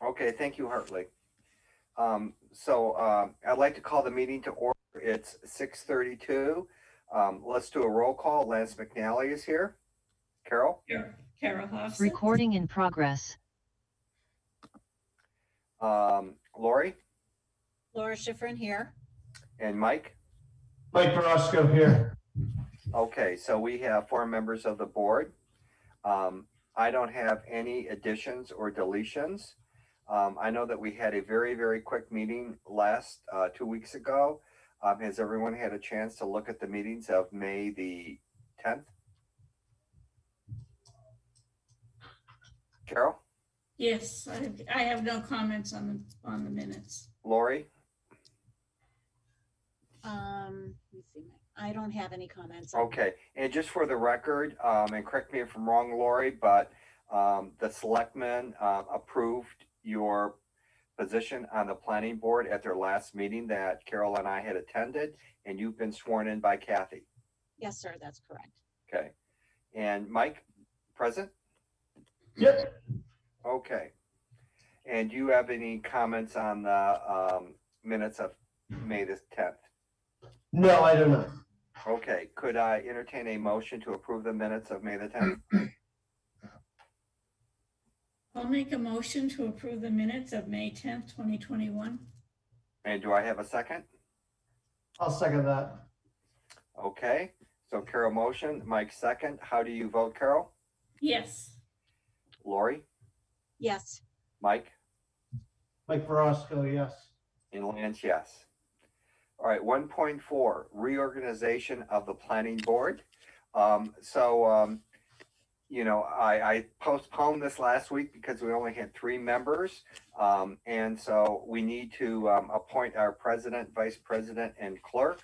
Okay, thank you, Hartley. I'd like to call the meeting to order. It's 6:32. Let's do a roll call. Lance McNally is here. Carol? Here. Carol Hoffson. Recording in progress. Lori? Laura Schifrin here. And Mike? Mike Roscoe here. Okay, so we have 4 members of the board. I don't have any additions or deletions. I know that we had a very, very quick meeting last 2 weeks ago. Has everyone had a chance to look at the meetings of May the 10th? Carol? Yes, I have no comments on the minutes. Lori? Let me see. I don't have any comments. Okay, and just for the record, and correct me if I'm wrong, Lori, but the selectmen approved your position on the planning board at their last meeting that Carol and I had attended, and you've been sworn in by Kathy. Yes, sir, that's correct. Okay, and Mike, present? Yep. Okay, and do you have any comments on the minutes of May the 10th? No, I do not. Okay, could I entertain a motion to approve the minutes of May the 10th? I'll make a motion to approve the minutes of May 10th, 2021. And do I have a second? I'll second that. Okay, so Carol motion, Mike second. How do you vote, Carol? Yes. Lori? Yes. Mike? Mike Roscoe, yes. And Lance, yes. All right, 1.4, reorganization of the planning board. I postponed this last week because we only had 3 members. And so we need to appoint our president, vice president, and clerk.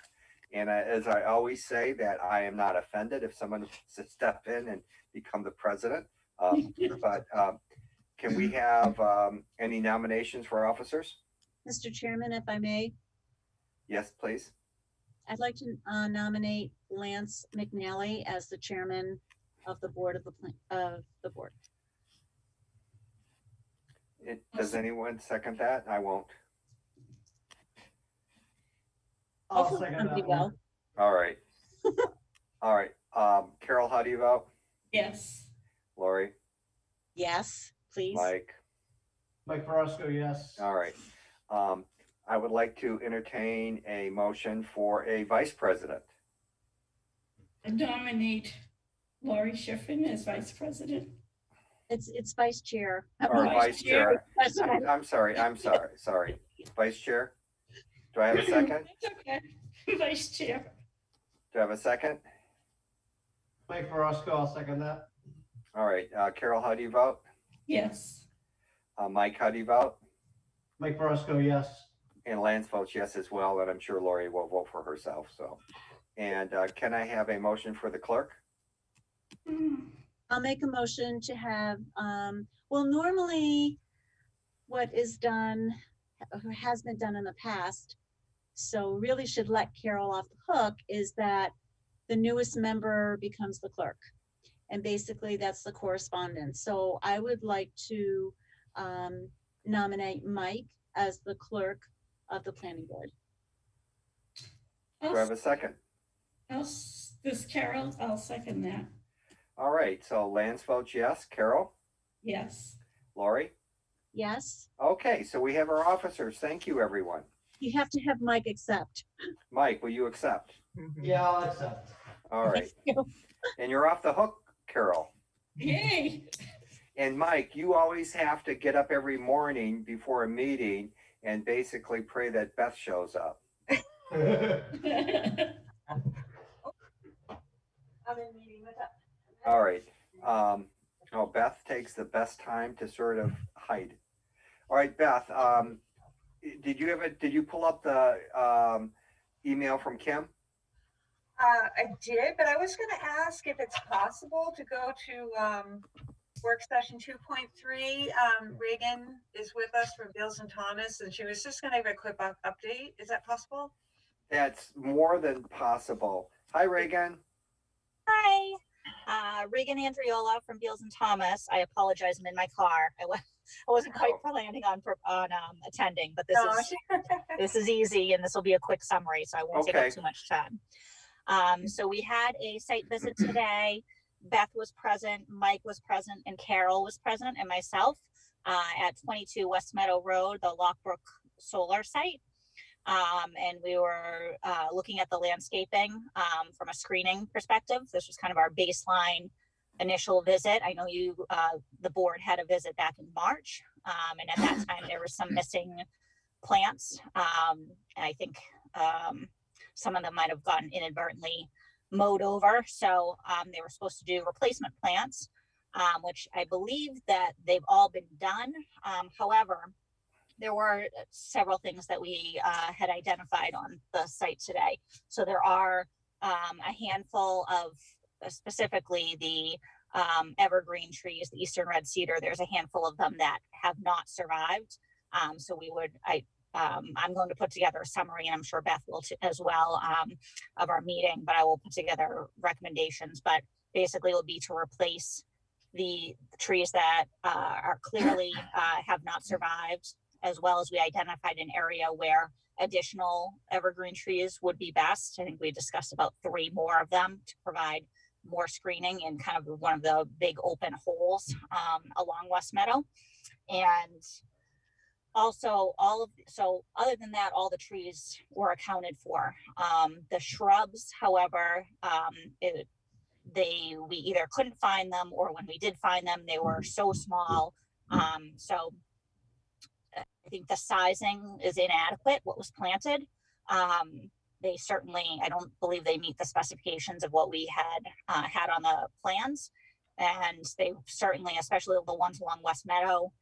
And as I always say, that I am not offended if someone wants to step in and become the president. Can we have any nominations for officers? Mr. Chairman, if I may, Yes, please. I'd like to nominate Lance McNally as the chairman of the board of the board. Does anyone second that? I won't. I'll second Somebody that one. will. All right. All right. Carol, how do you vote? Yes. Lori? Yes, please. Mike? Mike Roscoe, yes. All right. I would like to entertain a motion for a vice president. I nominate Lori Schifrin as vice president. It's vice chair. Or Vice vice chair. President. I'm sorry. Vice chair. Do I have a second? That's okay. Vice chair. Do I have a second? Mike Roscoe, I'll second that. All right. Carol, how do you vote? Yes. Mike, how do you vote? Mike Roscoe, yes. And Lance votes yes as well, and I'm sure Lori will vote for herself. So, and can I have a motion for the clerk? I'll make a motion to have, well, normally what is done, or has been done in the past, so really should let Carol off the hook, is that the newest member becomes the clerk. And basically that's the correspondence. So I would like to nominate Mike as the clerk of the planning board. Do I have a second? This Carol, I'll second that. All right. So Lance votes yes. Carol? Yes. Lori? Yes, Okay. So we have our officers. Thank you, everyone. you have to have Mike accept. Mike, will you accept? Yeah, I'll accept. All right. And you're off the hook, Carol. Yay. And Mike, you always have to get up every morning before a meeting and basically pray that Beth shows up. All right. Beth takes the best time to sort of hide. All right, Beth, did you pull up the email from Kim? I did, but I was going to ask if it's possible to go to work session 2.3. Reagan is with us from Bills and Thomas, and she was just going to give a quick update. Is that possible? That's more than possible. Hi, Reagan. Hi. Regan Andriola from Beals and Thomas. I apologize, I'm in my car. I wasn't quite planning on attending, but No, this is easy, and this will be a quick summary, so I won't take Okay. up too much time. So we had a site visit today. Beth was present, Mike was present, and Carol was present, and myself at 22 West Meadow Road, the Lockbrook solar site. And we were looking at the landscaping from a screening perspective. This was kind of our baseline initial visit. I know the board had a visit back in March, and at that time there were some missing plants. And I think some of them might have gotten inadvertently mowed over. So they were supposed to do replacement plants, which I believe that they've all been done. However, there were several things that we had identified on the site today. So there are a handful of specifically the evergreen trees, the eastern red cedar. There's a handful of them that have not survived. So I'm going to put together a summary, and I'm sure Beth will as well, of our meeting, but I will put together recommendations. But basically it will be to replace the trees that are clearly have not survived, as well as we identified an area where additional evergreen trees would be best. I think we discussed about 3 more of them to provide more screening in kind of one of the big open holes along West Meadow. And also other than that, all the trees were accounted for. The shrubs, however, we either couldn't find them, or when we did find them, they were so small. So I think the sizing is inadequate, what was planted. They certainly, I don't believe they meet the specifications of what we had on the plans. And they certainly, especially the ones along West Meadow,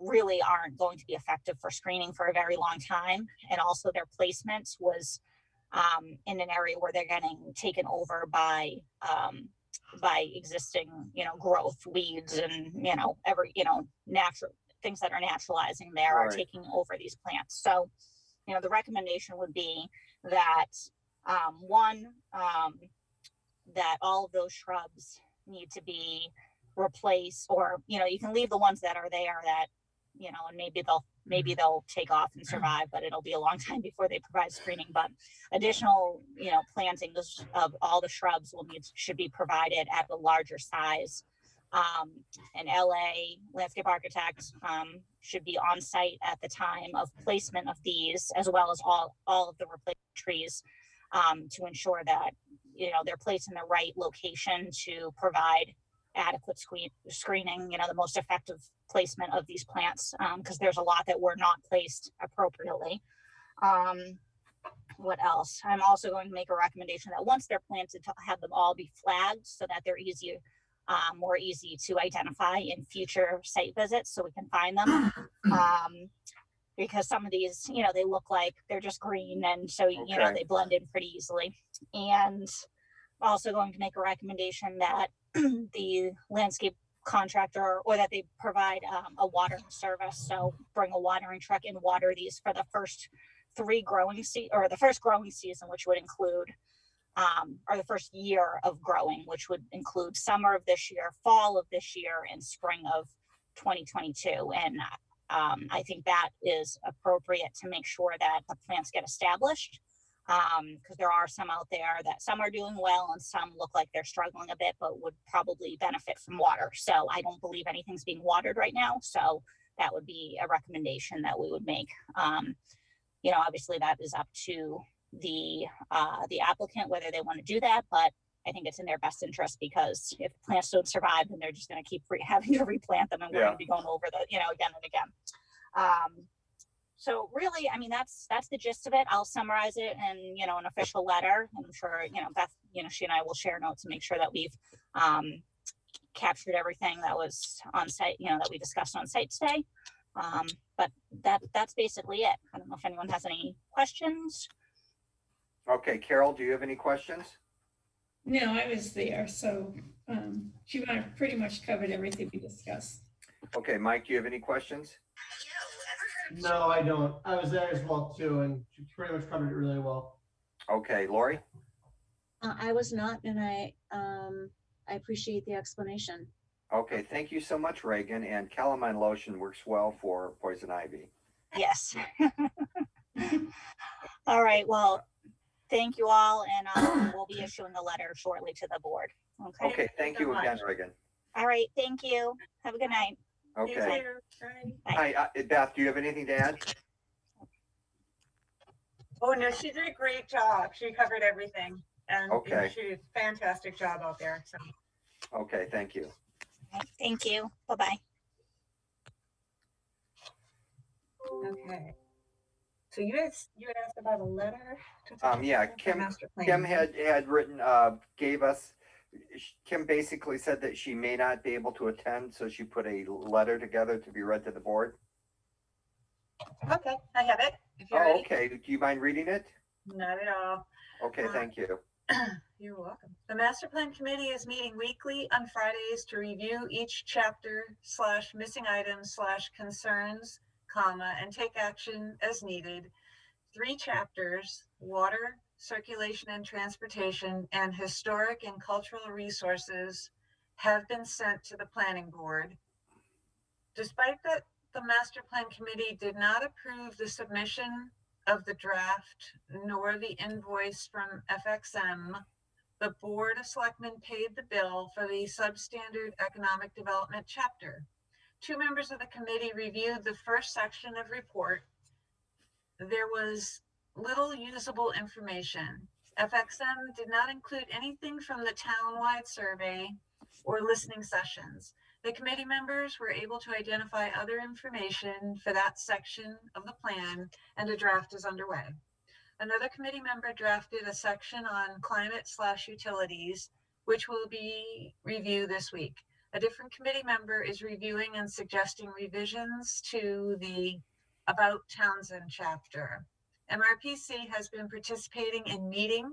really aren't going to be effective for screening for a very long time. And also their placement was in an area where they're getting taken over by existing, growth, weeds, and, natural things that are naturalizing there are taking over these plants. So, the recommendation would be that that all of those shrubs need to be replaced, or you can leave the ones that are there that and maybe they'll take off and survive, but it'll be a long time before they provide screening. But additional plantings of all the shrubs should be provided at a larger size. An LA landscape architect should be on site at the time of placement of these, as well as all of the replacement trees, to ensure that they're placed in the right location to provide adequate screening, the most effective placement of these plants, because there's a lot that were not placed appropriately. What else? I'm also going to make a recommendation that once they're planted, to have them all be flagged so that they're more easy to identify in future site visits, so we can find them. Because some of these, they look like they're just green, and so they blend in pretty easily. And also going to make a recommendation that the landscape contractor, or that they provide a watering service. So bring a watering truck and water these for the first the first growing season, which would include or the first year of growing, which would include summer of this year, fall of this year, and spring of 2022. And I think that is appropriate to make sure that the plants get established, because there are some out there that some are doing well and some look like they're struggling a bit, but would probably benefit from water. So I don't believe anything's being watered right now. So that would be a recommendation that we would make. Obviously that is up to the applicant whether they want to do that, but I think it's in their best interest, because if plants don't survive, then they're just going to keep having to replant them, and we're going to be going over again and again. So really, that's the gist of it. I'll summarize it in, an official letter. I'm sure, Beth, she and I will share notes and make sure that we've captured everything that was on site, that we discussed on site today. But that's basically it. I don't know if anyone has any questions. Okay, Carol, do you have any questions? No, I was there, so she pretty much covered everything we discussed. Okay, Mike, do you have any questions? No, I don't. I was there as well too, and she pretty much covered it really well. Okay, Lori? I was not, and I appreciate the explanation. Okay, thank you so much, Reagan. And calamine lotion works well for poison ivy. Yes. All right, well, thank you all, and we'll be issuing a letter shortly to the board. Okay. Okay, thank so you again, much. Reagan. All right, thank you. Have a good night. Okay. Bye. Hi, Beth, do you have anything to add? Oh, no, she did a great job. She covered everything. And Okay. she did a fantastic job out there. So, Okay, thank you. All right, thank you. Bye-bye. okay. So you had asked about a letter? Yeah, for Kim master plan, Kim right? had written, gave us, Kim basically said that she may not be able to attend, so she put a letter together to be read to the board. Okay, I have it. If you're Oh, ready. okay. Do you mind reading it? Not at all. Okay, thank you. You're welcome. The Master Plan Committee is meeting weekly on Fridays to review each chapter / missing items / concerns, and take action as needed. 3 chapters, water, circulation and transportation, and historic and cultural resources, have been sent to the planning board. Despite that, the Master Plan Committee did not approve the submission of the draft nor the invoice from FXM. The Board of Selectmen paid the bill for the substandard economic development chapter. 2 members of the committee reviewed the first section of report. There was little usable information. FXM did not include anything from the townwide survey or listening sessions. The committee members were able to identify other information for that section of the plan, and a draft is underway. Another committee member drafted a section on climate / utilities, which will be reviewed this week. A different committee member is reviewing and suggesting revisions to the About Townsend chapter. MRPC has been participating in meeting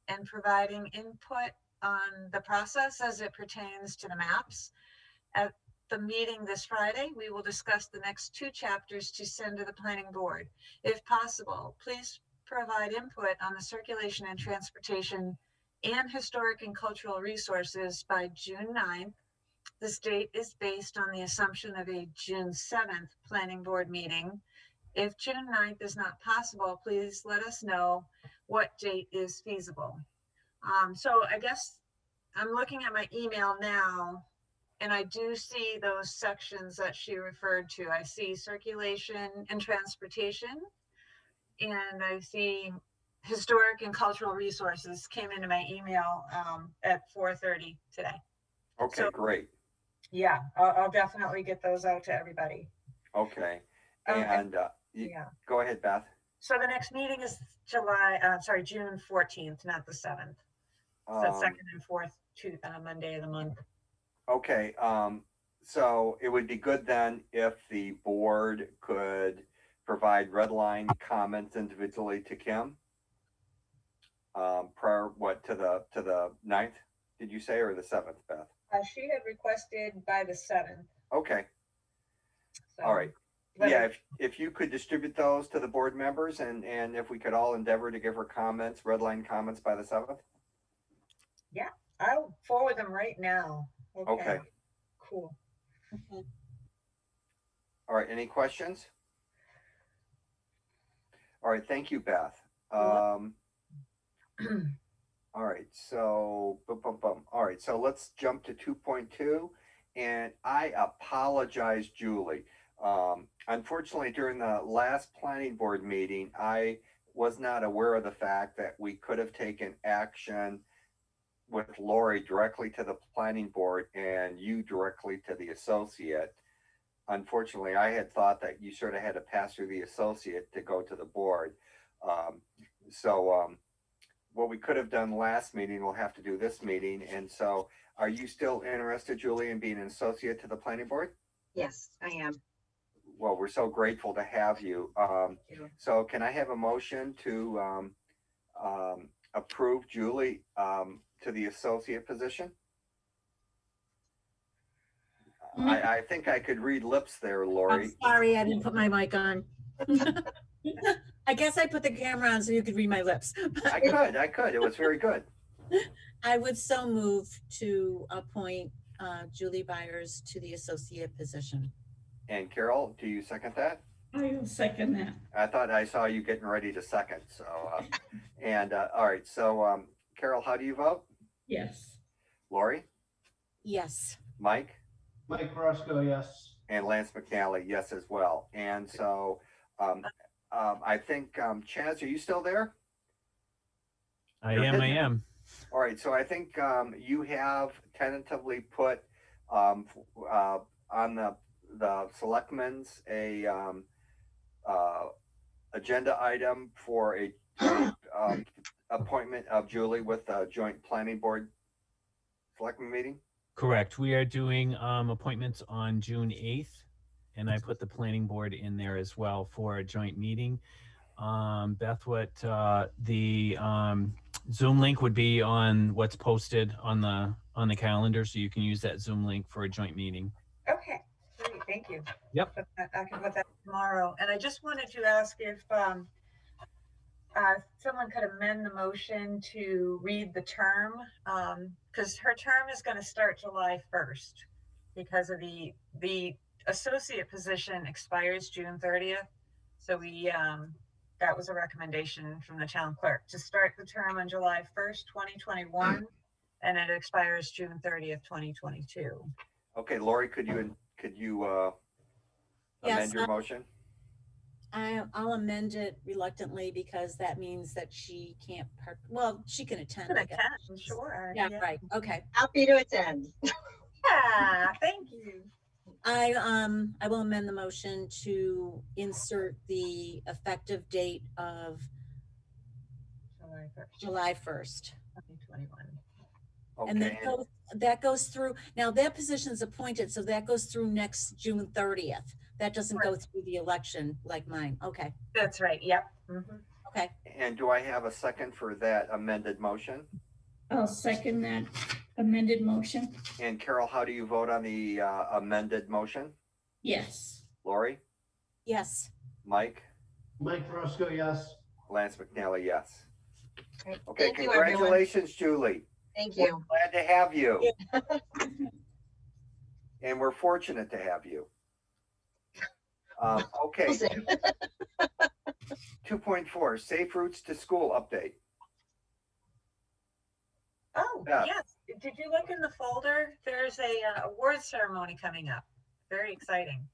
and providing input on the process as it pertains to the maps. At the meeting this Friday, we will discuss the next 2 chapters to send to the planning board. If possible, please provide input on the circulation and transportation and historic and cultural resources by June 9th. This date is based on the assumption of a June 7th planning board meeting. If June 9th is not possible, please let us know what date is feasible. So I guess I'm looking at my email now, and I do see those sections that she referred to. I see circulation and transportation, and I see historic and cultural resources came into my email at 4:30 today. Okay, So- great. Yeah, I'll definitely get those out to everybody. Okay. Um, And Yeah. go ahead, Beth. So the next meeting is June 14th, not the 7th. So that's Um, 2nd and 4th, Monday of the month. Okay, so it would be good then if the board could provide red line comments individually to Kim. Prior, to the 9th, did you say, or the 7th, Beth? She had requested by the 7th. Okay, So, all right. but Yeah, if you could distribute those to the board members, and if we could all endeavor to give her comments, red line comments by the 7th? I'll forward them right now. Okay. Cool. Okay. All right, any questions? All right, thank you, Beth. You're All right, so, all right, so let's jump to 2.2, and I apologize, Julie. Unfortunately, during the last planning board meeting, I was not aware of the fact that we could have taken action with Lori directly to the planning board and you directly to the associate. Unfortunately, I had thought that you sort of had to pass through the associate to go to the board. What we could have done last meeting, we'll have to do this meeting. And so are you still interested, Julie, in being an associate to the planning board? Yes, I am. Well, we're so grateful to have you. Thank you. So can I have a motion to approve Julie to the associate position? I think I could read lips there, Lori. I'm sorry, I didn't put my mic on. I guess I put the camera on so you could read my lips. I could. It was very good. I would so move to appoint Julie Byers to the associate position. And Carol, do you second that? I will second that. I thought I saw you getting ready to second, so, all right, so, Carol, how do you vote? Yes. Lori, Yes. Mike, Mike Roscoe, yes. and Lance McNally, yes as well. And so, I think, Chaz, are you still there? I You're am. hidden. All right, so I think, you have tentatively put, on the selectmen's, agenda item for a appointment of Julie with the joint planning board selectmen meeting. Correct. We are doing appointments on June 8th, and I put the planning board in there as well for a joint meeting. Beth, what the Zoom link would be on what's posted on the calendar, so you can use that Zoom link for a joint meeting. Okay, great, thank you. Yep. I can put that tomorrow. And I just wanted to ask if someone could amend the motion to read the term, because her term is going to start July 1st because of the associate position expires June 30th. So we that was a recommendation from the town clerk to start the term on July 1st, 2021, and it expires June 30th, 2022. Okay, Lori, could you Yes, amend your motion? I'll amend it reluctantly because that means that she can't well, she can attend. I guess. Sure. Yeah, right. Okay. Happy to attend. Yeah, thank you. I will amend the motion to insert the effective date of July 1st. 2021. And Okay, that goes through, now that position's appointed, so that goes through next June 30th. That doesn't go through the election like mine. Okay. That's right. Yep. Mm-hmm. Okay. and do I have a second for that amended motion? I'll second that amended motion. And Carol, how do you vote on the amended motion? Yes. Lori, Yes. Mike, Mike Roscoe, yes. Lance McNally, yes. Great. Okay, Thank you, everyone. congratulations, Julie. Thank We're you. glad to have you. And we're fortunate to have you. Okay, We'll see. 2.4, Safe Routes to School update. Oh, Yeah. yes. Did you look in the folder? There's a award ceremony coming up. Very exciting.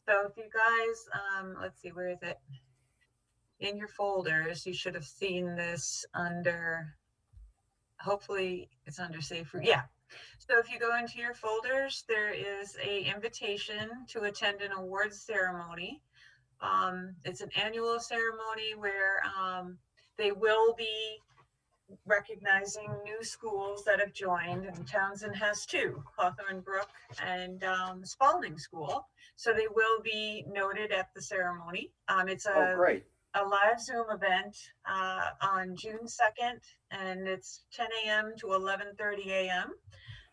So if you guys, let's see, where is it? In your folders, you should have seen this under, hopefully it's under Safe Route. Yeah. So if you go into your folders, there is a invitation to attend an awards ceremony. It's an annual ceremony where they will be recognizing new schools that have joined, and Townsend has two, Hawthorne Brook and Spalding School. So they will be noted at the ceremony. It's Oh, great. a live Zoom event on June 2nd, and it's 10 a.m. to 11:30 a.m.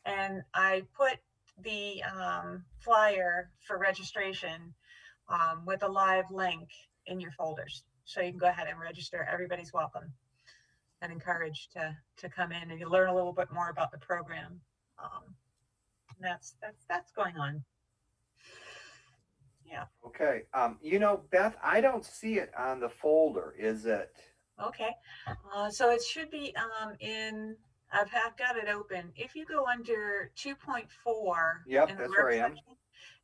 And I put the flyer for registration with a live link in your folders. So you can go ahead and register. Everybody's welcome and encouraged to come in and you learn a little bit more about the program. That's going on. Yeah. Okay. Beth, I don't see it on the folder. Is it? Okay. So it should be I've got it open. If you go under 2.4. Yep, in the that's where I work am. section,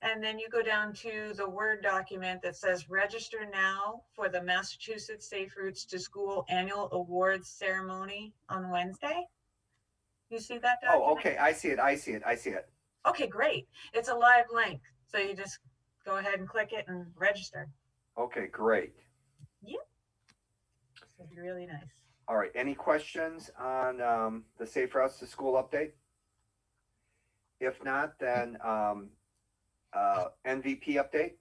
and then you go down to the Word document that says register now for the Massachusetts Safe Routes to School Annual Awards Ceremony on Wednesday. You see that document? Oh, okay. I see it. Okay, great. It's a live link. So you just go ahead and click it and register. Okay, great. Yep. It'll be really nice. All right. Any questions on the Safe Routes to School update? If not, then MVP update.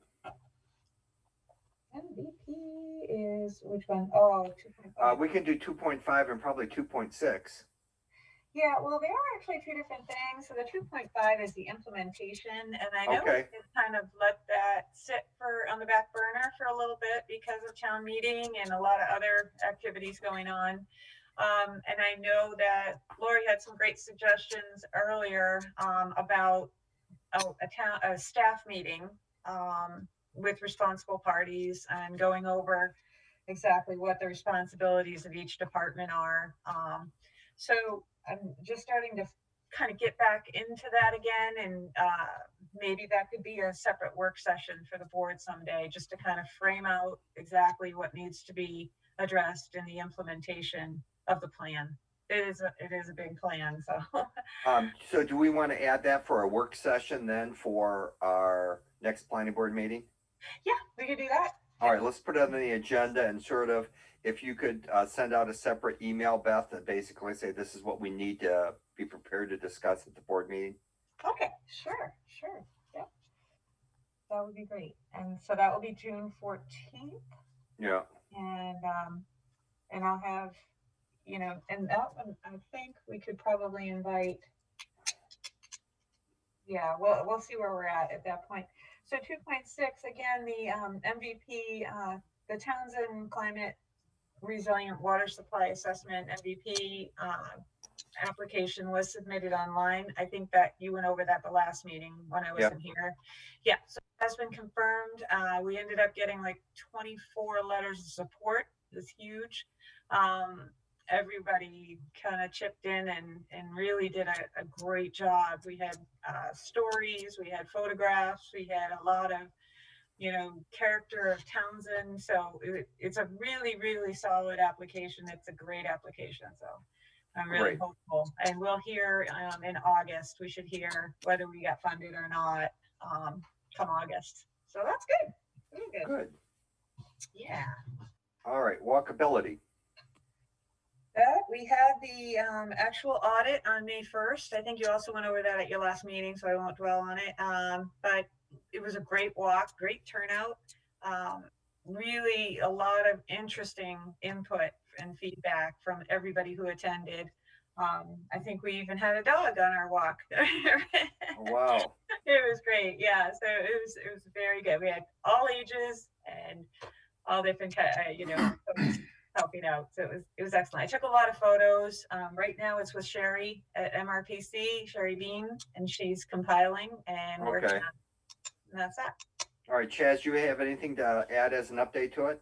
MVP is which one? Oh, 2.5. We can do 2.5 and probably 2.6. Yeah, well, they are actually two different things. So the 2.5 is the implementation, and I know Okay. we kind of let that sit on the back burner for a little bit because of town meeting and a lot of other activities going on. And I know that Lori had some great suggestions earlier about a staff meeting with responsible parties and going over exactly what the responsibilities of each department are. So I'm just starting to kind of get back into that again, and maybe that could be a separate work session for the board someday, just to kind of frame out exactly what needs to be addressed in the implementation of the plan. It is a big plan, so. So do we want to add that for a work session then for our next planning board meeting? Yeah, we could do that. All right, let's put it on the agenda and sort of, if you could send out a separate email, Beth, that basically say this is what we need to be prepared to discuss at the board meeting. Okay, sure. Yep. That would be great. And so that will be June 14th. Yeah. And I'll have, and that one, I think we could probably invite, we'll see where we're at that point. So 2.6, again, the MVP, the Townsend Climate Resilient Water Supply Assessment MVP application was submitted online. I think that you went over that the last meeting when I wasn't here. Yeah, so that's been confirmed. We ended up getting like 24 letters of support. It's huge. Everybody kind of chipped in and really did a great job. We had stories, we had photographs, we had a lot of character of Townsend. So it's a really, really solid application. It's a great application. So I'm really hopeful. And we'll hear in August, we should hear whether we got funded or not come August. So that's good. Really good. Good. Yeah. All right, walkability. We had the actual audit on May 1st. I think you also went over that at your last meeting, so I won't dwell on it. But it was a great walk, great turnout. Really a lot of interesting input and feedback from everybody who attended. I think we even had a dog on our walk. Wow. It was great. Yeah, so it was very good. We had all ages and all different folks helping out. So it was excellent. I took a lot of photos. Right now it's with Sherry at MRPC, Sherry Bean, and she's compiling and working on. And that's that. All right, Chaz, do you have anything to add as an update to it?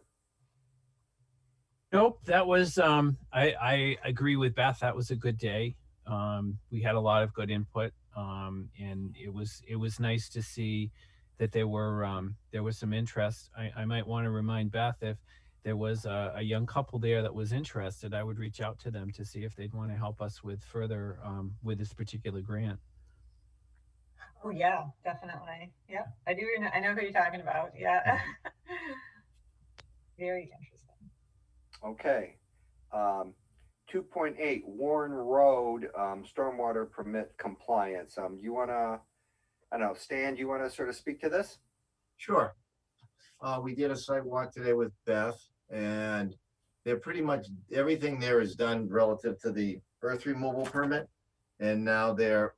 Nope, that was, I agree with Beth. That was a good day. We had a lot of good input, and it was nice to see that there was some interest. I might want to remind Beth, if there was a young couple there that was interested, I would reach out to them to see if they'd want to help us with further with this particular grant. Oh yeah, definitely. Yep, I do. I know who you're talking about. Yeah. Very interesting. Okay. 2.8 Warren Road stormwater permit compliance. You want to, I don't know, Stan, you want to sort of speak to this? Sure. We did a site walk today with Beth, and they're pretty much everything there is done relative to the earth removal permit. And now they're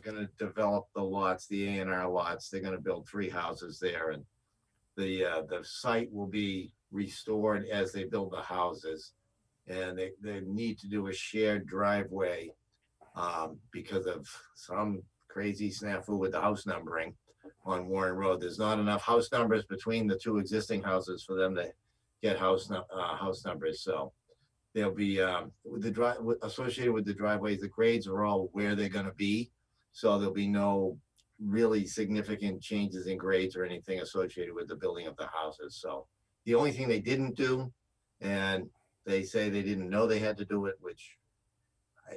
going to develop the lots, the A&R lots. They're going to build 3 houses there, and the site will be restored as they build the houses. And they need to do a shared driveway because of some crazy snafu with the house numbering on Warren Road. There's not enough house numbers between the 2 existing houses for them to get house numbers. So there'll be associated with the driveways, the grades are all where they're going to be. So there'll be no really significant changes in grades or anything associated with the building of the houses. So the only thing they didn't do, and they say they didn't know they had to do it, which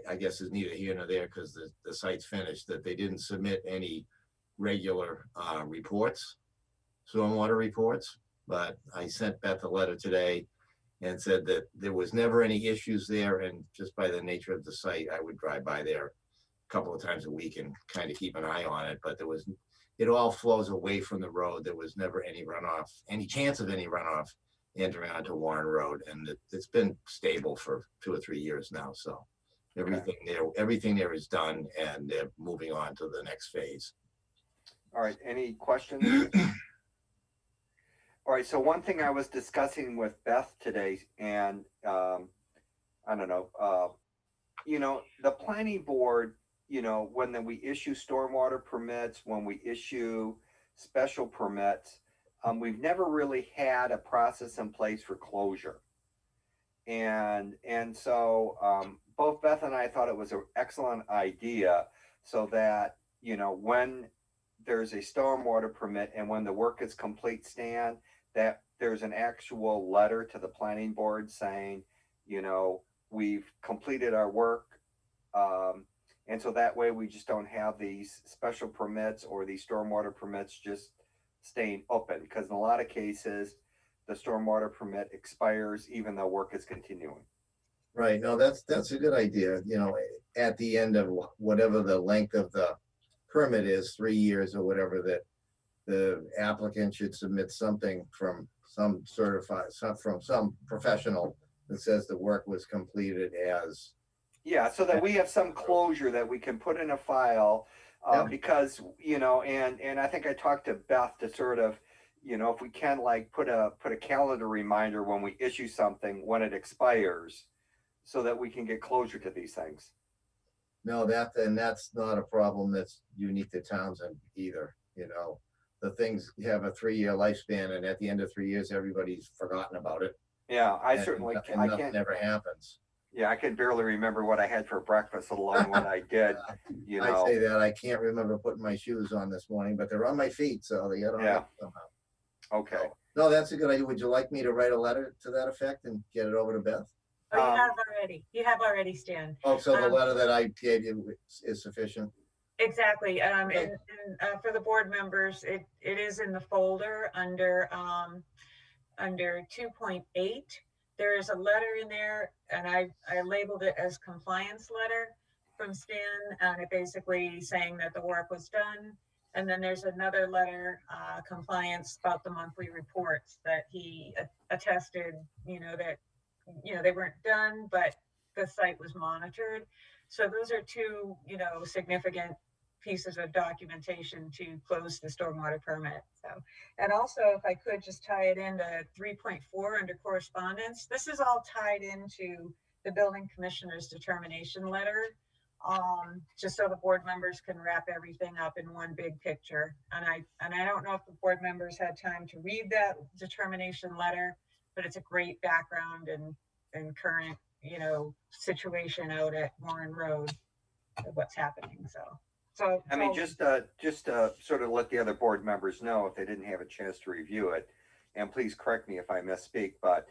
I guess is neither here nor there because the site's finished, that they didn't submit any regular reports, stormwater reports. But I sent Beth a letter today and said that there was never any issues there, and just by the nature of the site, I would drive by there a couple of times a week and kind of keep an eye on it. But it all flows away from the road. There was never any runoff, any chance of any runoff entering onto Warren Road, and it's been stable for 2 or 3 years now. So everything there is done, and they're moving on to the next phase. All right, any questions? All right, so one thing I was discussing with Beth today, and I don't know, the planning board, when we issue stormwater permits, when we issue special permits, we've never really had a process in place for closure. And so both Beth and I thought it was an excellent idea, so that when there's a stormwater permit and when the work is complete, Stan, that there's an actual letter to the planning board saying, we've completed our work. And so that way we just don't have these special permits or these stormwater permits just staying open, because in a lot of cases, the stormwater permit expires even though work is continuing. Right, no, that's a good idea, at the end of whatever the length of the permit is, 3 years or whatever, that the applicant should submit something from some professional that says the work was completed as. Yeah, so that we have some closure that we can put in a file, Yeah. because, and I think I talked to Beth to sort of, if we can like put a calendar reminder when we issue something, when it expires, so that we can get closure to these things. No, that's not a problem that's unique to Townsend either, the things have a 3-year lifespan, and at the end of 3 years, everybody's forgotten about it. Yeah, I and- certainly, and I nothing can't, ever happens. yeah, I can barely remember what I had for breakfast, let alone what I did, I say that, I can't remember putting my shoes on this morning, but they're on my feet, so they got on Yeah. somehow. Okay. No, that's a good idea. Would you like me to write a letter to that effect and get it over to Beth? Oh, you Um, have already. You have already, Stan. Oh, so the Um, letter that I gave you is sufficient? Exactly. Okay. And for the board members, it is in the folder under 2.8. There is a letter in there, and I labeled it as compliance letter from Stan, and it basically saying that the work was done. And then there's another letter, compliance about the monthly reports that he attested, that, they weren't done, but the site was monitored. So those are two, significant pieces of documentation to close the stormwater permit. So, and also if I could just tie it into 3.4 under correspondence, this is all tied into the building commissioner's determination letter. Just so the board members can wrap everything up in one big picture. And I don't know if the board members had time to read that determination letter, but it's a great background and current, situation out at Warren Road of what's happening. So I mean, just to sort of let the other board members know if they didn't have a chance to review it, and please correct me if I misspeak, but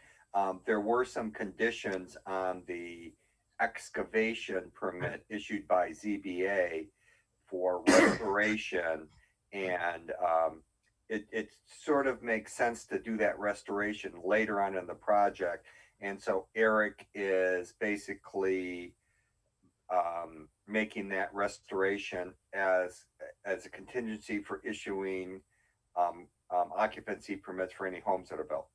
there were some conditions on the excavation permit issued by ZBA for restoration, and it sort of makes sense to do that restoration later on in the project. And so Eric is basically making that restoration as a contingency for issuing occupancy permits for any homes that are built.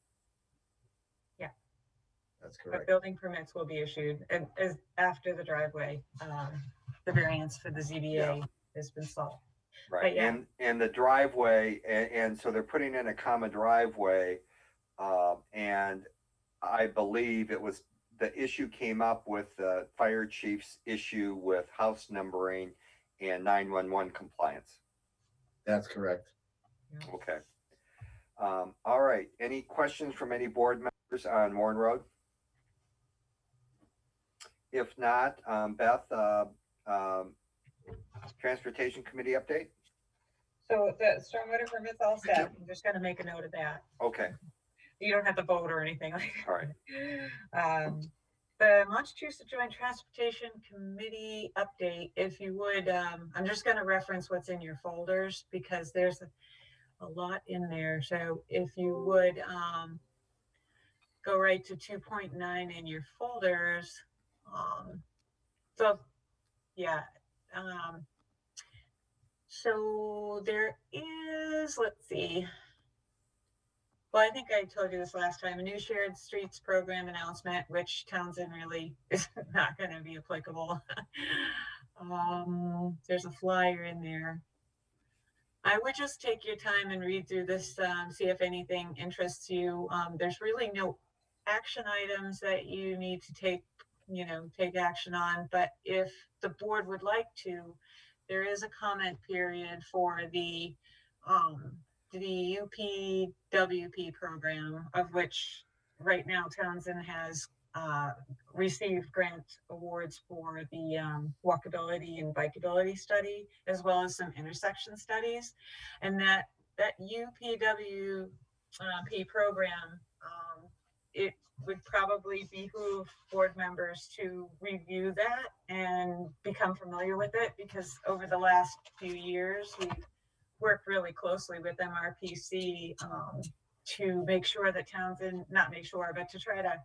That's but correct. building permits will be issued and as after the driveway, the variance for the ZBA has been solved. Right, But yeah. and the driveway, and so they're putting in a common driveway, and I believe the issue came up with the fire chief's issue with house numbering and 911 compliance. That's correct. Okay. All right, any questions from any board members on Warren Road? If not, Beth, Transportation Committee update? So the stormwater permit's all set. I'm just gonna make a note of that. Okay, You don't have to vote or anything like all right. that. The Massachusetts Joint Transportation Committee update, if you would, I'm just gonna reference what's in your folders because there's a lot in there. So if you would, go right to 2.9 in your folders. So, yeah. So there is, let's see. Well, I think I told you this last time, a new shared streets program announcement, which Townsend really is not going to be applicable. There's a flyer in there. I would just take your time and read through this, see if anything interests you. There's really no action items that you need to take take action on. But if the board would like to, there is a comment period for the UPWP program, of which right now Townsend has received grant awards for the walkability and bikeability study, as well as some intersection studies. And that UPWP program, it would probably behoove board members to review that and become familiar with it, because over the last few years, we've worked really closely with MRPC to make sure that Townsend, not make sure, but to try to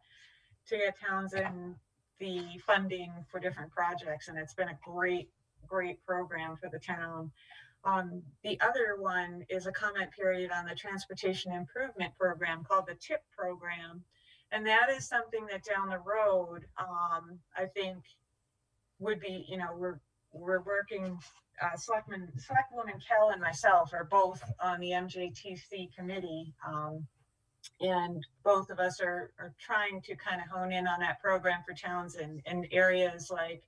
get Townsend the funding for different projects. And it's been a great program for the town. The other one is a comment period on the transportation improvement program called the TIP program. And that is something that down the road, I think would be, we're working, Selectwoman Kell and myself are both on the MJTC committee. And both of us are trying to kind of hone in on that program for Townsend in areas like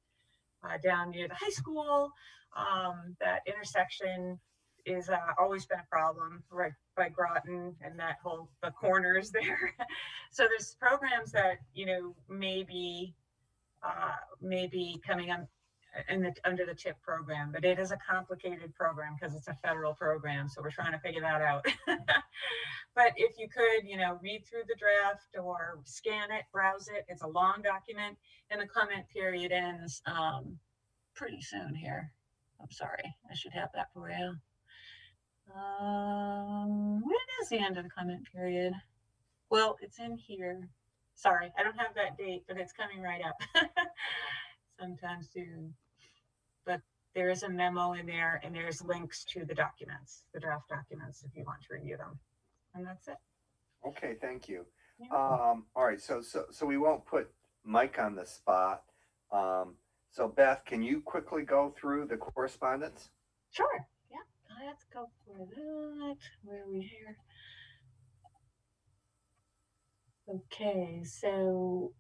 down near the high school. That intersection is always been a problem right by Groton and that whole, the corners there. So there's programs that, maybe coming on under the TIP program, but it is a complicated program because it's a federal program. So we're trying to figure that out. But if you could, read through the draft or scan it, browse it. It's a long document, and the comment period ends pretty soon here. I'm sorry, I should have that for you. When is the end of the comment period? Well, it's in here. Sorry, I don't have that date, but it's coming right up sometime soon. But there is a memo in there, and there's links to the documents, the draft documents, if you want to review them. And that's it. Okay, thank you. All right, so we won't put Mike on the spot. So Beth, can you quickly go through the correspondence? Sure. Yeah. Let's go for that. Where are we here? Okay, so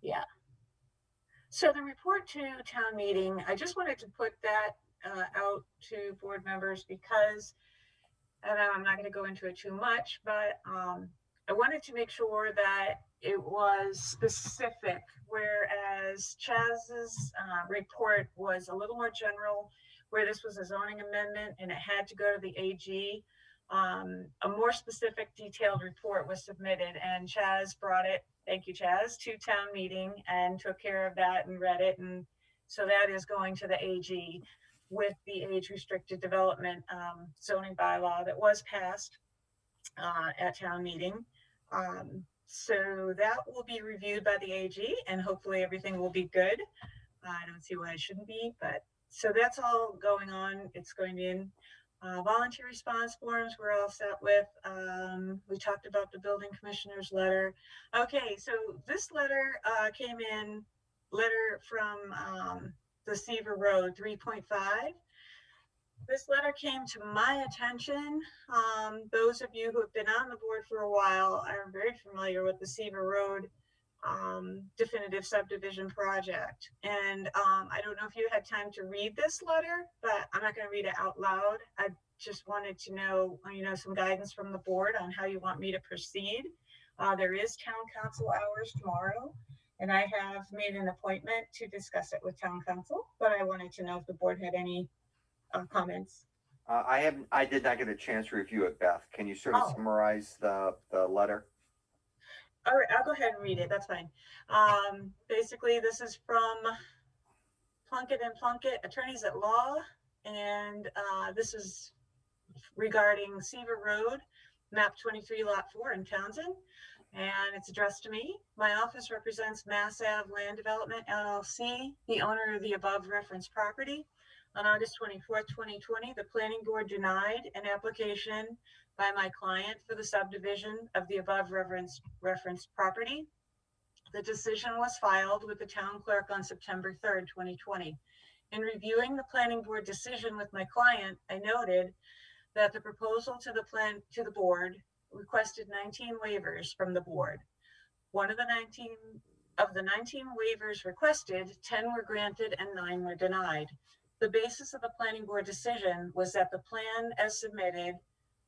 yeah. So the report to town meeting, I just wanted to put that out to board members because, and I'm not going to go into it too much, but I wanted to make sure that it was specific, whereas Chaz's report was a little more general, where this was a zoning amendment and it had to go to the AG. A more specific, detailed report was submitted, and Chaz brought it, thank you Chaz, to town meeting and took care of that and read it. And so that is going to the AG with the age restricted development zoning bylaw that was passed at town meeting. So that will be reviewed by the AG and hopefully everything will be good. I don't see why it shouldn't be, but so that's all going on. It's going in. Volunteer response forms we're all set with. We talked about the building commissioner's letter. Okay, so this letter came in, letter from the Seaver Road 3.5. This letter came to my attention. Those of you who have been on the board for a while are very familiar with the Seaver Road definitive subdivision project. And I don't know if you had time to read this letter, but I'm not going to read it out loud. I just wanted to know, some guidance from the board on how you want me to proceed. There is town council hours tomorrow, and I have made an appointment to discuss it with town council, but I wanted to know if the board had any comments. I did not get a chance to review it, Beth. Can you sort of summarize the letter? All right, I'll go ahead and read it. That's fine. Basically, this is from Plunkett and Plunkett, attorneys at law, and this is regarding Seaver Road, map 23, lot 4 in Townsend, and it's addressed to me. My office represents Mass Ave Land Development LLC, the owner of the above referenced property. On August 24th, 2020, the planning board denied an application by my client for the subdivision of the above referenced property. The decision was filed with the town clerk on September 3rd, 2020. In reviewing the planning board decision with my client, I noted that the proposal to the board requested 19 waivers from the board. One of the 19 Of the 19 waivers requested, 10 were granted and 9 were denied. The basis of the planning board decision was that the plan as submitted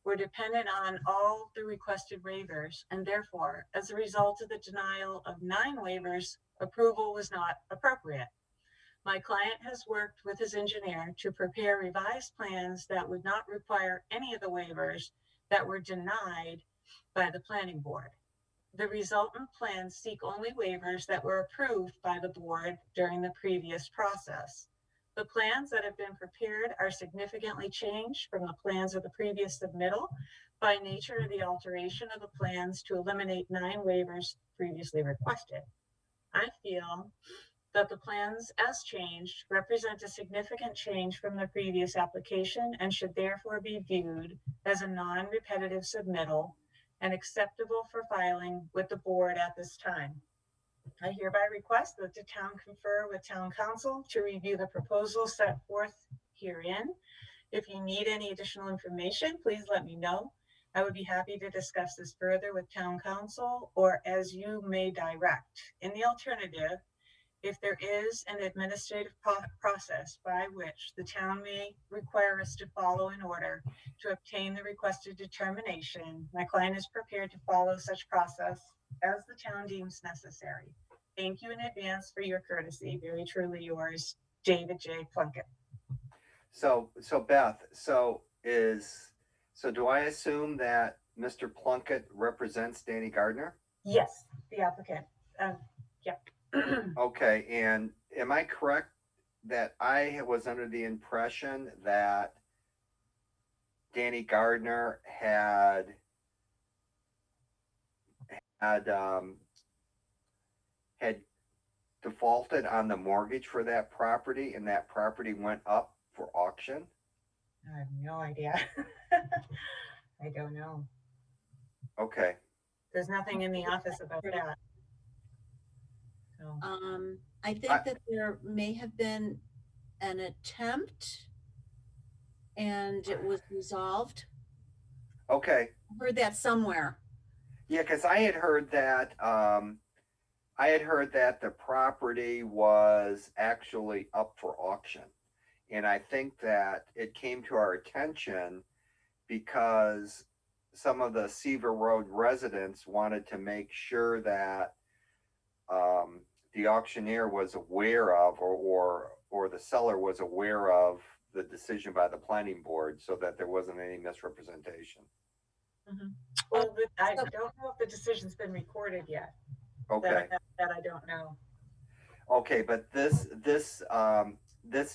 were dependent on all the requested waivers, and therefore, as a result of the denial of 9 waivers, approval was not appropriate. My client has worked with his engineer to prepare revised plans that would not require any of the waivers that were denied by the planning board. The resultant plans seek only waivers that were approved by the board during the previous process. The plans that have been prepared are significantly changed from the plans of the previous submittal by nature of the alteration of the plans to eliminate 9 waivers previously requested. I feel that the plans as changed represent a significant change from the previous application and should therefore be viewed as a non-repetitive submittal and acceptable for filing with the board at this time. I hereby request that the town confer with town council to review the proposal set forth herein. If you need any additional information, please let me know. I would be happy to discuss this further with town council or as you may direct. In the alternative, if there is an administrative process by which the town may require us to follow in order to obtain the requested determination, my client is prepared to follow such process as the town deems necessary. Thank you in advance for your courtesy. Very truly yours, David J. Plunkett. So Beth, so do I assume that Mr. Plunkett represents Danny Gardner? Yes, the applicant. Yep. Okay, and am I correct that I was under the impression that Danny Gardner had defaulted on the mortgage for that property and that property went up for auction? I have no idea. I don't know. Okay. There's nothing in the office about that. So. I think that there may have been an attempt and it was resolved. Okay. I heard that somewhere. Yeah, because I had heard that the property was actually up for auction. And I think that it came to our attention because some of the Seaver Road residents wanted to make sure that the auctioneer was aware of or the seller was aware of the decision by the planning board so that there wasn't any misrepresentation. Mm-hmm. Well, I don't know if the decision's been recorded yet. Okay. That I don't know. Okay, but this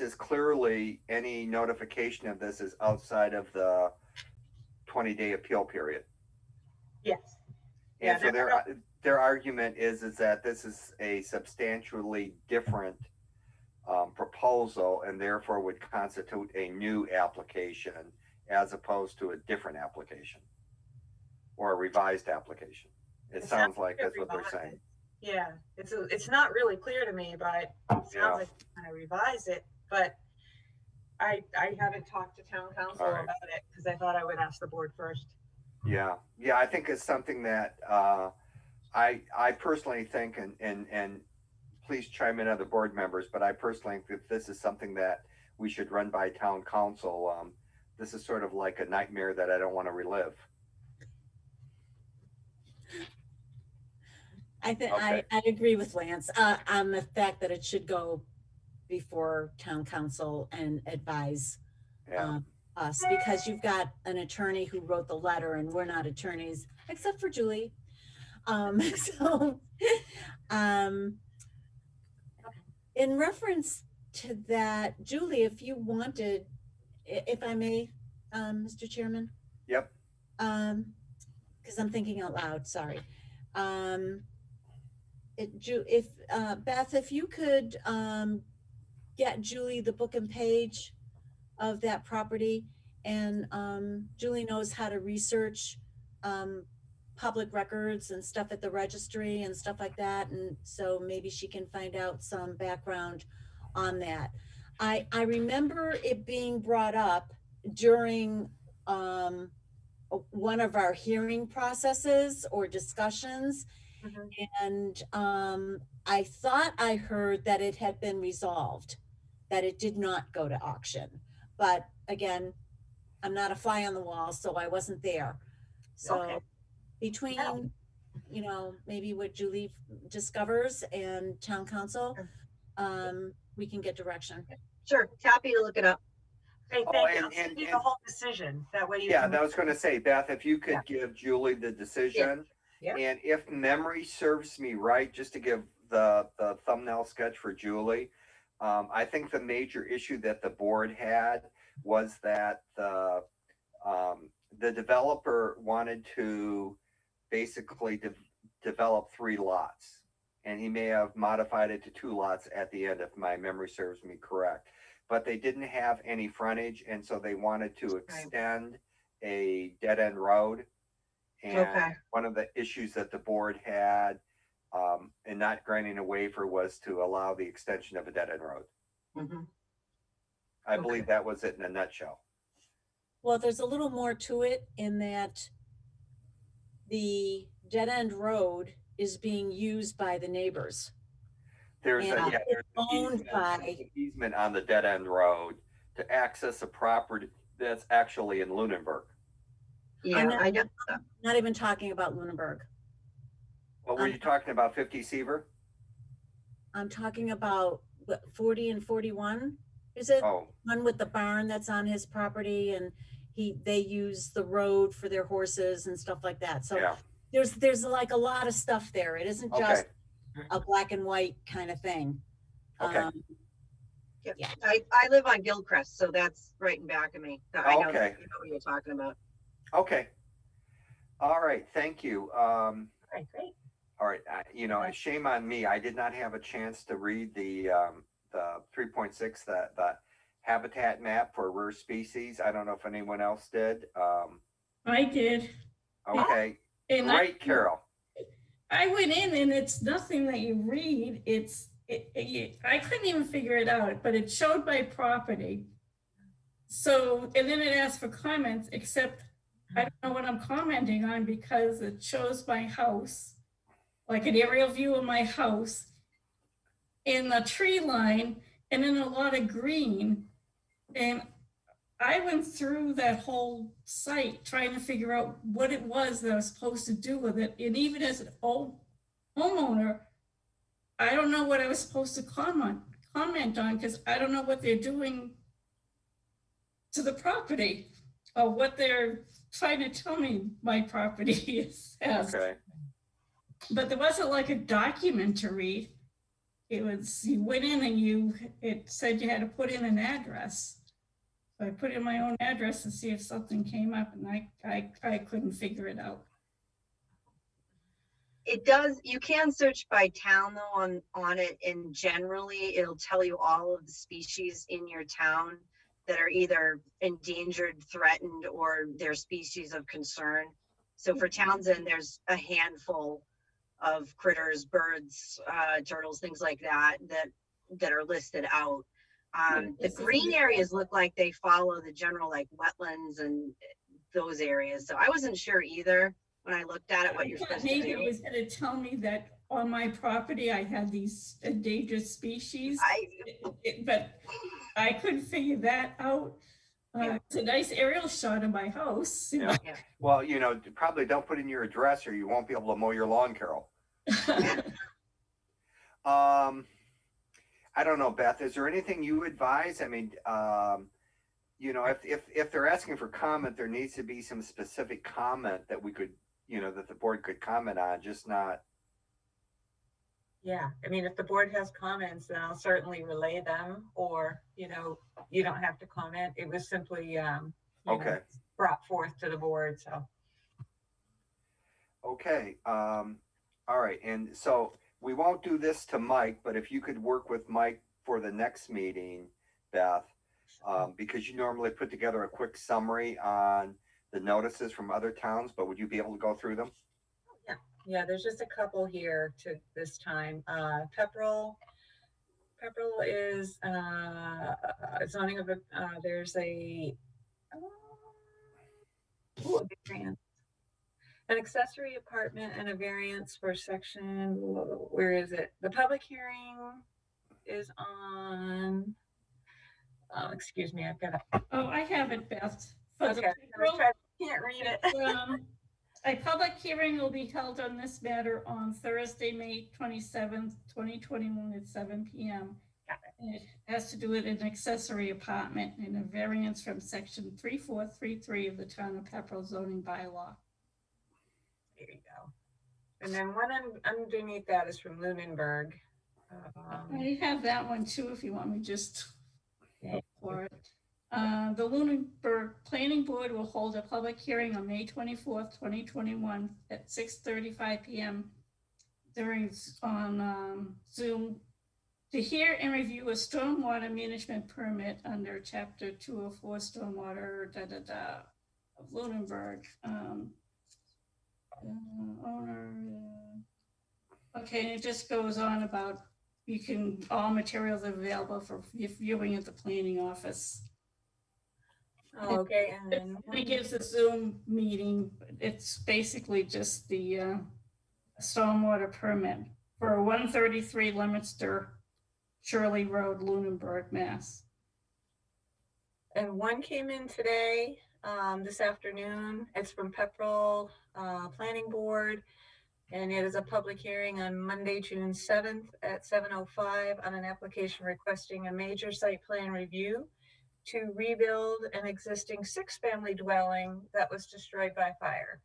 is clearly, any notification of this is outside of the 20-day appeal period. Yes. And so their argument is that this is a substantially different proposal and therefore would constitute a new application as opposed to a different application or a revised application. It sounds like that's what they're saying. Yeah, it's not really clear to me, but it sounds like I'm gonna revise it. But I haven't talked to town council about it because I thought I would ask the board first. Yeah, I think it's something that I personally think, and please chime in, other board members, but I personally think that this is something that we should run by town council. This is sort of like a nightmare that I don't want to relive. I think I agree with Lance on the fact that it should go before town council and advise us, because you've got an attorney who wrote the letter and we're not attorneys except for Julie. In reference to that, Julie, if you wanted, if I may, Mr. Chairman. Yep. Because I'm thinking out loud, sorry. Beth, if you could get Julie the book and page of that property, and Julie knows how to research public records and stuff at the registry and stuff like that, and so maybe she can find out some background on that. I remember it being brought up during one of our hearing processes or discussions. Mm-hmm. And I thought I heard that it had been resolved, that it did not go to auction. But again, I'm not a fly on the wall, so I wasn't there. So Okay. between, you know, maybe what Julie discovers and town council, we can get direction. Sure, happy to look it up. Hey, Oh, thank you. and- I'll send you and- the whole decision. That way you Yeah, can. that was gonna say, Beth, if you Yeah. could give Julie the decision. Yeah. And if memory serves me right, just to give the thumbnail sketch for Julie, I think the major issue that the board had was that the developer wanted to basically develop 3 lots. And he may have modified it to 2 lots at the end, if my memory serves me correct. But they didn't have any frontage, and so they wanted to extend a dead-end road. And Okay. one of the issues that the board had in not granting a waiver was to allow the extension of a dead-end road. Mhm. I Okay. believe that was it in a nutshell. Well, there's a little more to it in that the dead end road is being used by the neighbors. There's And there's it's an owned easement- by- there's an easement on the dead-end road to access a property that's actually in Lunenburg. Yeah, not- I know. Not even talking about Lunenburg. What were you talking about, 50 Seaver? I'm talking about what, 40 and 41? Is it Oh, one with the barn that's on his property and they use the road for their horses and stuff like that. So yeah, there's like a lot of stuff there. It isn't just okay, a black and white kind of thing. Okay. Yep. Yeah. I live on Gilcrest, so that's right in back of me. I know, Okay. I know what you're talking about. okay. All right, thank you. All right, great. All right, shame on me. I did not have a chance to read the 3.6, the habitat map for rare species. I don't know if anyone else did. I did. Okay, And great, Carol. I went in and it's nothing that you read. I couldn't even figure it out, but it showed my property. So, and then it asked for comments, except I don't know what I'm commenting on because it shows my house, like an aerial view of my house in the tree line and then a lot of green. And I went through that whole site trying to figure out what it was that I was supposed to do with it. And even as an old homeowner, I don't know what I was supposed to comment on because I don't know what they're doing to the property or what they're trying to tell me my property is. Okay, But there wasn't like a document to read. It was, you went in and it said you had to put in an address. So I put in my own address to see if something came up and I couldn't figure it out. It does, you can search by town though on it, and generally it'll tell you all of the species in your town that are either endangered, threatened, or they're species of concern. So for Townsend, there's a handful of critters, birds, turtles, things like that are listed out. The green areas look like they follow the general like wetlands and those areas. So I wasn't sure either when I looked at it what you're supposed to Maybe it do. was gonna tell me that on my property I had these endangered species, but I couldn't figure that out. It's a nice aerial shot of my house. yeah. Well, probably don't put in your address or you won't be able to mow your lawn, Carol. I don't know, Beth, is there anything you advise? I mean, if they're asking for comment, there needs to be some specific comment that we could, that the board could comment on, just not. Yeah, I mean, if the board has comments, then I'll certainly relay them, or, you don't have to comment. It was simply, Okay. brought forth to the board, so. Okay, all right, and so we won't do this to Mike, but if you could work with Mike for the next meeting, Beth, because you normally put together a quick summary on the notices from other towns, but would you be able to go through them? Yeah, there's just a couple here to this time. Pepperell is zoning of there's a big grant. an accessory apartment and a variance for section, where is it? The public hearing is on, excuse me, I've got it. Oh, I have it, Beth. For the Okay, April- can't read it. A public hearing will be held on this matter on Thursday, May 27th, 2021 at 7 p.m. And it has to do with an accessory apartment and a variance from section 3433 of the Town of Pepperell zoning bylaw. There you go. And then one underneath that is from Lunenburg. I have that one too, if you want me just look for it. The Lunenburg Planning Board will hold a public hearing on May 24th, 2021 at 6:35 p.m. on Zoom to hear and review a stormwater management permit under Chapter 204 Stormwater of Lunenburg. Okay, and it just goes on about all materials available for viewing at the planning office. Oh, okay, and then It gives a Zoom meeting. It's basically just the stormwater permit for 133 Leominster Shirley Road, Lunenburg, Mass. and one came in today, this afternoon. It's from Pepperell Planning Board. And it is a public hearing on Monday, June 7th at 7:05 on an application requesting a major site plan review to rebuild an existing 6-family dwelling that was destroyed by fire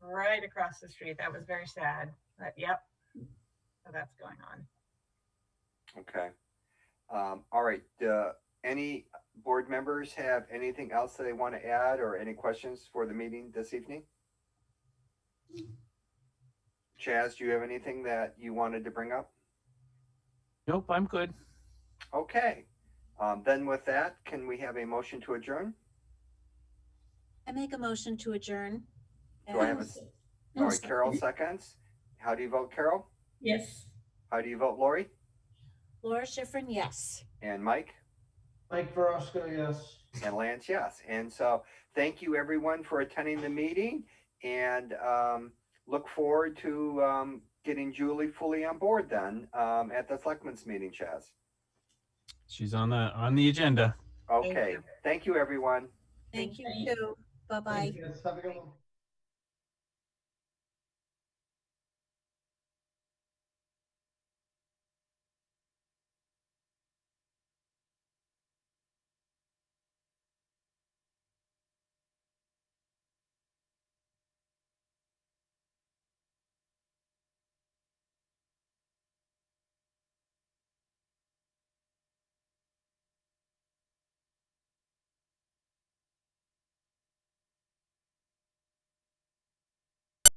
right across the street. That was very sad, but yep. So that's going on. Okay. All right. Any board members have anything else that they want to add or any questions for the meeting this evening? Chaz, do you have anything that you wanted to bring up? Nope, I'm good. Okay. Then with that, can we have a motion to adjourn? I make a motion to adjourn. Do I have a, all right, Carol seconds. How do you vote, Carol? Yes. How do you vote, Lori? Laura Schifrin, yes. And Mike? Mike Verosco, yes. And Lance, yes. And so thank you everyone for attending the meeting and look forward to getting Julie fully on board then at the Selectmen's meeting, Chaz. She's on the agenda. Okay. you. Thank you, everyone. Thank you Thank you. too. Bye-bye. Yes, have a good one.